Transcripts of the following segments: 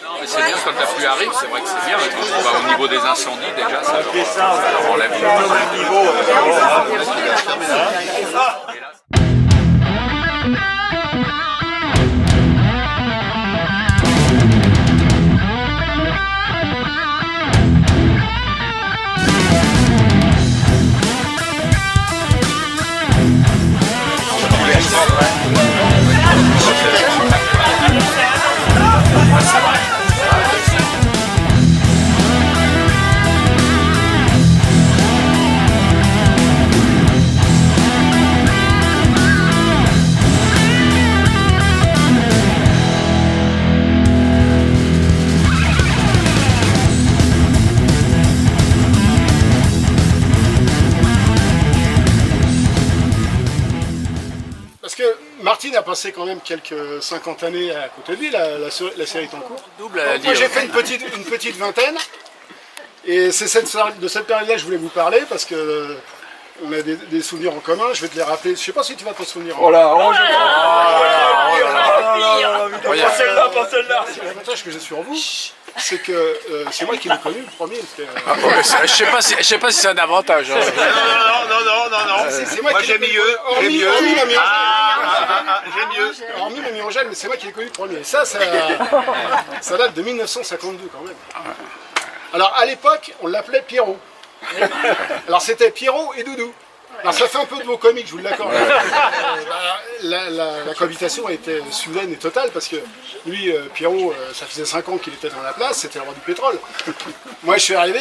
Non, mais c'est bien quand la pluie arrive, c'est vrai que c'est bien. Au niveau des incendies, déjà, ça enlève le même niveau. Martine a passé quand même quelques 50 années à côté de lui, la série est en cours. Double, moi j'ai fait une petite vingtaine, et c'est de cette période-là que je voulais vous parler, parce que on a des souvenirs en commun, je vais te les rappeler, je sais pas si tu vas t'en souvenir. Oh là, pas celle-là, pas celle-là. L'avantage que j'ai sur vous, c'est que c'est moi qui l'ai connu le premier. Je sais pas si c'est un avantage. Non. C'est moi qui j'ai mieux. Hormis la myrogène, mais c'est moi qui l'ai connu le premier. Ça date de 1952 quand même. Alors à l'époque, on l'appelait Pierrot. Alors c'était Pierrot et Doudou. Alors ça fait un peu de mots comiques, je vous l'accorde. La cohabitation était soudaine et totale parce que lui, Pierrot, ça faisait 5 ans qu'il était dans la place, c'était le roi du pétrole. Moi je suis arrivé,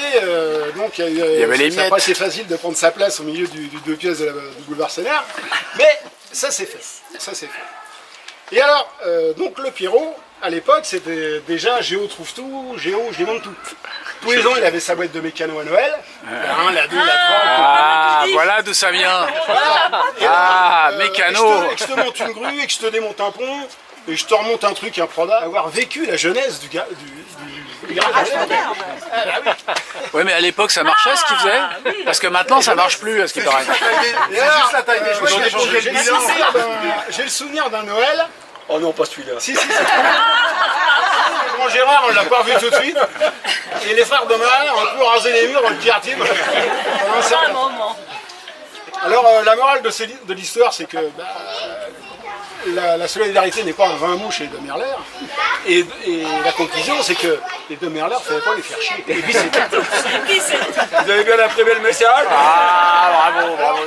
donc il y avait les miettes. C'est pas assez facile de prendre sa place au milieu du 2 pièces du boulevard Sénère, mais ça c'est fait. Et alors, donc le Pierrot, à l'époque, c'était déjà Géo trouve tout, Géo je demande tout. Tous les ans, il avait sa boîte de mécano à Noël. La 1, la 2, la 3. Ah, voilà d'où ça vient. Ah, mécano. Et que je te monte une grue, et que je te démonte un pont, et je te remonte un truc improbable. Avoir vécu la jeunesse du garage moderne. Oui, mais à l'époque, ça marchait ce qu'il faisait. Parce que maintenant, ça marche plus, à ce qui paraît. C'est juste la taille des jouets. J'ai le souvenir d'un Noël. Oh non, pas celui-là. Si. Grand Gérard, on l'a pas revu tout de suite. Et les frères Domar ont un peu rasé les murs dans le quartier. Alors, la morale de l'histoire, c'est que la solidarité n'est pas un vin mouche et de Merler. Et la conclusion, c'est que les deux Merler ne faisaient pas les faire chier. Et puis c'est tout. Vous avez bien imprimé le message? Ah, bravo.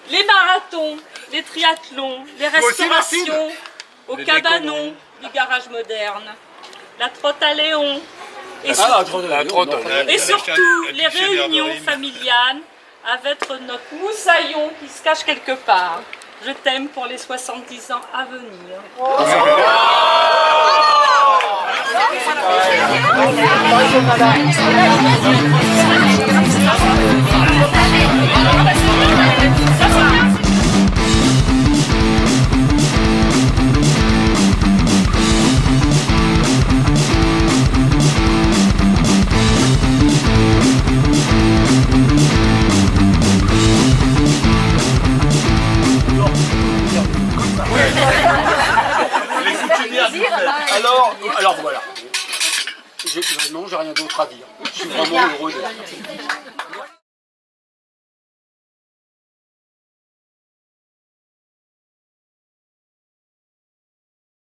Les marathons, les triathlons, les restaurations au cabanon du garage moderne, la trotte à Léon et, et surtout les réunions familiales avec notre moussaillon qui se cache quelque part. Je t'aime pour les 70 ans à venir. Alors voilà. Non, j'ai rien d'autre à dire. Je suis vraiment heureux d'être là.